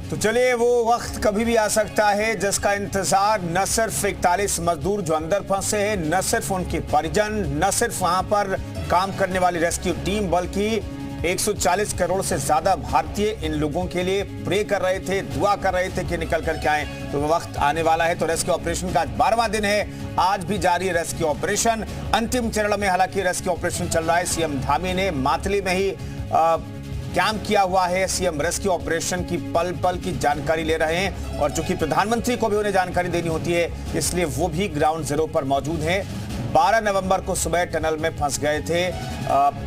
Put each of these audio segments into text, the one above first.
तो चलिए, वो वक्त कभी भी आ सकता है जिसका इंतजार न सिर्फ 41 मजदूर जो अंदर फंसे हैं, न सिर्फ उनके परिजन, न सिर्फ वहां पर काम करने वाली रेस्क्यू टीम, बल्कि 140 करोड़ से ज्यादा भारतीय इन लोगों के लिए प्रे कर रहे थे, दुआ कर रहे थे कि निकल कर के आए। तो वो वक्त आने वाला है। तो रेस्क्यू ऑपरेशन का आज 12वां दिन है। आज भी जारी है रेस्क्यू ऑपरेशन। अंतिम चरण में हालांकि रेस्क्यू ऑपरेशन चल रहा है। सीएम धामी ने मातली में ही कैंप किया हुआ है। सीएम रेस्क्यू ऑपरेशन की पल पल की जानकारी ले रहे हैं और चूंकि प्रधानमंत्री को भी उन्हें जानकारी देनी होती है, इसलिए वो भी ग्राउंड जीरो पर मौजूद हैं। 12 नवंबर को सुबह टनल में फंस गए थे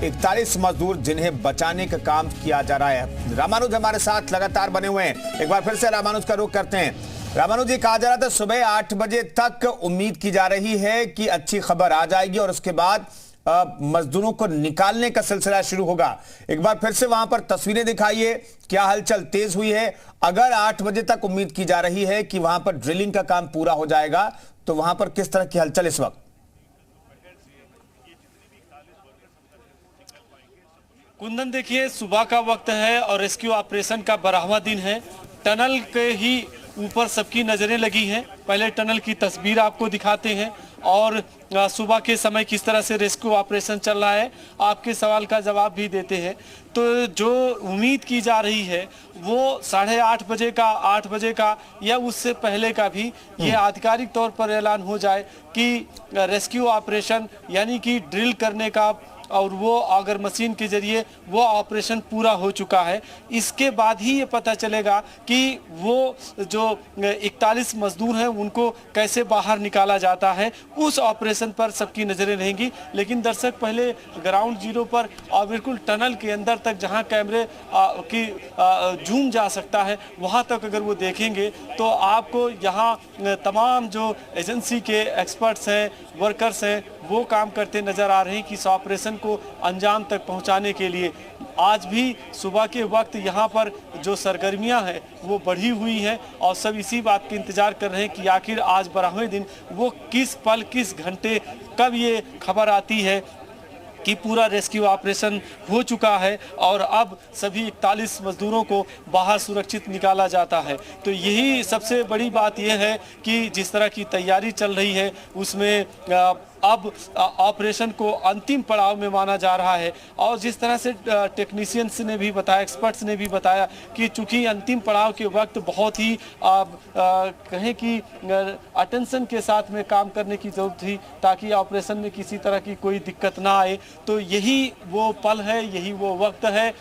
41 मजदूर, जिन्हें बचाने का काम किया जा रहा है। रामानुज हमारे साथ लगातार बने हुए हैं। एक बार फिर से रामानुज का रुख करते हैं। रामानुज जी, कहा जा रहा था सुबह 8 बजे तक उम्मीद की जा रही है कि अच्छी खबर आ जाएगी और उसके बाद मजदूरों को निकालने का सिलसिला शुरू होगा। एक बार फिर से वहां पर तस्वीरें दिखाइए, क्या हलचल तेज हुई है? अगर 8 बजे तक उम्मीद की जा रही है कि वहां पर ड्रिलिंग का काम पूरा हो जाएगा, तो वहां पर किस तरह की हलचल इस वक्त? कुंदन, देखिए, सुबह का वक्त है और रेस्क्यू ऑपरेशन का 12वां दिन है। टनल के ही ऊपर सबकी नज़रें लगी हैं। पहले टनल की तस्वीर आपको दिखाते हैं और सुबह के समय किस तरह से रेस्क्यू ऑपरेशन चल रहा है, आपके सवाल का जवाब भी देते हैं। तो जो उम्मीद की जा रही है वो 8:30 बजे का, 8 बजे का या उससे पहले का भी ये आधिकारिक तौर पर ऐलान हो जाए कि रेस्क्यू ऑपरेशन यानी कि ड्रिल करने का और वो ऑगर मशीन के जरिए वो ऑपरेशन पूरा हो चुका है। इसके बाद ही ये पता चलेगा कि वो जो 41 मजदूर हैं उनको कैसे बाहर निकाला जाता है। उस ऑपरेशन पर सबकी नज़रें रहेंगी। लेकिन दर्शक, पहले ग्राउंड जीरो पर और बिल्कुल टनल के अंदर तक जहां कैमरे की जूम जा सकता है, वहां तक अगर वो देखेंगे तो आपको यहाँ तमाम जो एजेंसी के एक्सपर्ट्स हैं, वर्कर्स हैं, वो काम करते नज़र आ रहे हैं कि इस ऑपरेशन को अंजाम तक पहुंचाने के लिए। आज भी सुबह के वक्त यहाँ पर जो सरगर्मियाँ हैं वो बढ़ी हुई हैं और सब इसी बात के इंतज़ार कर रहे हैं कि आखिर आज 12वें दिन वो किस पल, किस घंटे, कब ये खबर आती है कि पूरा रेस्क्यू ऑपरेशन हो चुका है और अब सभी 41 मजदूरों को बाहर सुरक्षित निकाला जाता है। तो यही सबसे बड़ी बात यह है कि जिस तरह की तैयारी चल रही है उसमें अब ऑपरेशन को अंतिम पड़ाव में माना जा रहा है। और जिस तरह से टेक्नीशियंस ने भी बताया, एक्सपर्ट्स ने भी बताया कि चूंकि अंतिम पड़ाव के वक्त बहुत ही कहें कि अटेंशन के साथ में काम करने की ज़रूरत थी ताकि ऑपरेशन में किसी तरह की कोई दिक्कत ना आए। तो यही वो पल है, यही वो वक्त है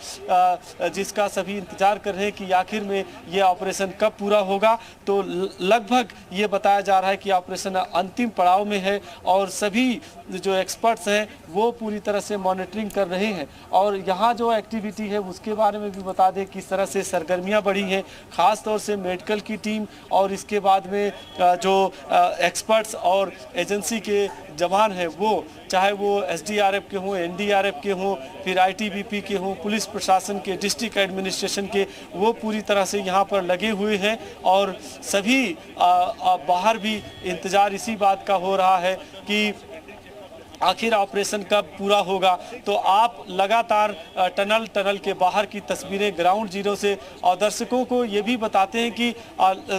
जिसका सभी इंतज़ार कर रहे हैं कि आखिर में ये ऑपरेशन कब पूरा होगा। तो लगभग ये बताया जा रहा है कि ऑपरेशन अंतिम पड़ाव में है और सभी जो एक्सपर्ट्स हैं वो पूरी तरह से मॉनिटरिंग कर रहे हैं। और यहाँ जो एक्टिविटी है उसके बारे में भी बता दें किस तरह से सरगर्मियाँ बढ़ी हैं, ख़ास तौर से मेडिकल की टीम और इसके बाद में जो एक्सपर्ट्स और एजेंसी के जवान हैं, वो चाहे वो SDRF के हों, NDRF के हों, फिर ITBP के हों, पुलिस प्रशासन के, डिस्ट्रिक्ट एडमिनिस्ट्रेशन के, वो पूरी तरह से यहाँ पर लगे हुए हैं। और सभी बाहर भी इंतज़ार इसी बात का हो रहा है कि आखिर ऑपरेशन कब पूरा होगा। तो आप लगातार टनल के बाहर की तस्वीरें ग्राउंड जीरो से और दर्शकों को ये भी बताते हैं कि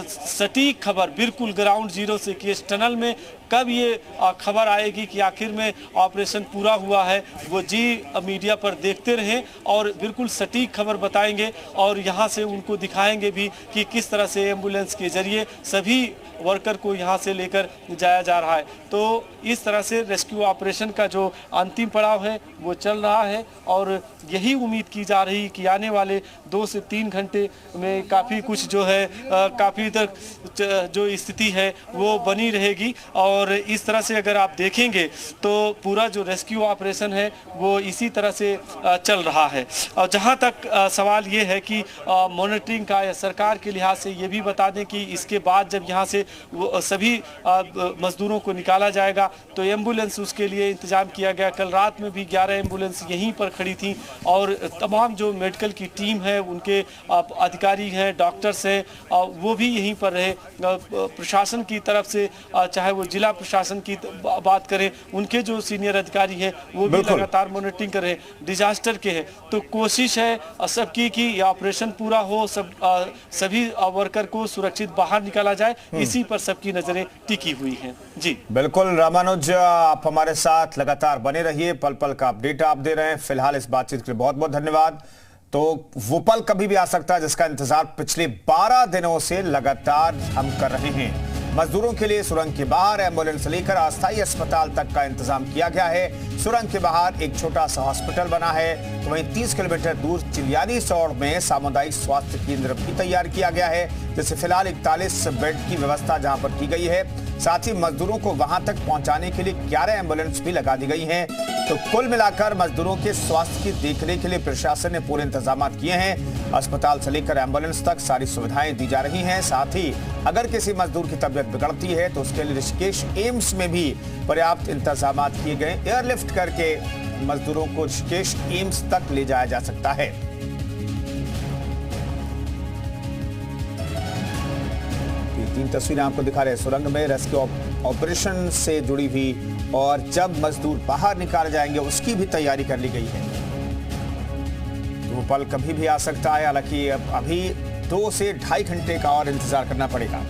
सटीक खबर बिल्कुल ग्राउंड जीरो से कि इस टनल में कब ये खबर आएगी कि आखिर में ऑपरेशन पूरा हुआ है, वो जी मीडिया पर देखते रहें और बिल्कुल सटीक खबर बताएंगे और यहाँ से उनको दिखाएंगे भी कि किस तरह से एम्बुलेंस के ज़रिए सभी वर्कर को यहाँ से लेकर जाया जा रहा है। तो इस तरह से रेस्क्यू ऑपरेशन का जो अंतिम पड़ाव है वो चल रहा है और यही उम्मीद की जा रही कि आने वाले 2 से 3 घंटे में काफ़ी कुछ जो है काफ़ी तक जो स्थिति है वो बनी रहेगी। और इस तरह से अगर आप देखेंगे तो पूरा जो रेस्क्यू ऑपरेशन है वो इसी तरह से चल रहा है। और जहाँ तक सवाल ये है कि मॉनिटरिंग का या सरकार के लिहाज से ये भी बता दें कि इसके बाद जब यहाँ से वो सभी मजदूरों को निकाला जाएगा तो एम्बुलेंस उसके लिए इंतजाम किया गया। कल रात में भी 11 एम्बुलेंस यहीं पर खड़ी थी और तमाम जो मेडिकल की टीम है, उनके अधिकारी हैं, डॉक्टर्स हैं, वो भी यहीं पर रहे। प्रशासन की तरफ से चाहे वो जिला जिला प्रशासन की बात करें, उनके जो सीनियर अधिकारी हैं वो भी लगातार मॉनिटरिंग कर रहे हैं। डिजास्टर के है तो कोशिश है सबकी कि यह ऑपरेशन पूरा हो, सभी वर्कर को सुरक्षित बाहर निकाला जाए, इसी पर सबकी नजरें टिकी हुई हैं। जी बिल्कुल रामानुज, आप हमारे साथ लगातार बने रहिए, पल पल का अपडेट आप दे रहे हैं। फिलहाल इस बातचीत के लिए बहुत बहुत धन्यवाद। तो वो पल कभी भी आ सकता है जिसका इंतजार पिछले 12 दिनों से लगातार हम कर रहे हैं। मजदूरों के लिए सुरंग के बाहर एम्बुलेंस लेकर अस्थायी अस्पताल तक का इंतजाम किया गया है। सुरंग के बाहर एक छोटा सा हॉस्पिटल बना है, तो वहीं 30 किलोमीटर दूर चिलियानी सौड़ में सामुदायिक स्वास्थ्य केंद्र भी तैयार किया गया है, जिससे फिलहाल 41 बेड की व्यवस्था जहां पर की गई है। साथ ही मजदूरों को वहां तक पहुंचाने के लिए 11 एम्बुलेंस भी लगा दी गई हैं। तो कुल मिलाकर मजदूरों के स्वास्थ्य की देखने के लिए प्रशासन ने पूरे इंतजाम किए हैं। अस्पताल से लेकर एम्बुलेंस तक सारी सुविधाएं दी जा रही हैं। साथ ही अगर किसी मजदूर की तबीयत बिगड़ती है तो उसके लिए ऋषिकेश एम्स में भी पर्याप्त इंतजाम किए गए। एयरलिफ्ट करके मजदूरों को ऋषिकेश एम्स तक ले जाया जा सकता है। तीन तस्वीरें आपको दिखा रहे हैं सुरंग में रेस्क्यू ऑपरेशन से जुड़ी हुई, और जब मजदूर बाहर निकाले जाएंगे उसकी भी तैयारी कर ली गई है। तो वो पल कभी भी आ सकता है, हालांकि अभी 2 से ढाई घंटे का और इंतजार करना पड़ेगा।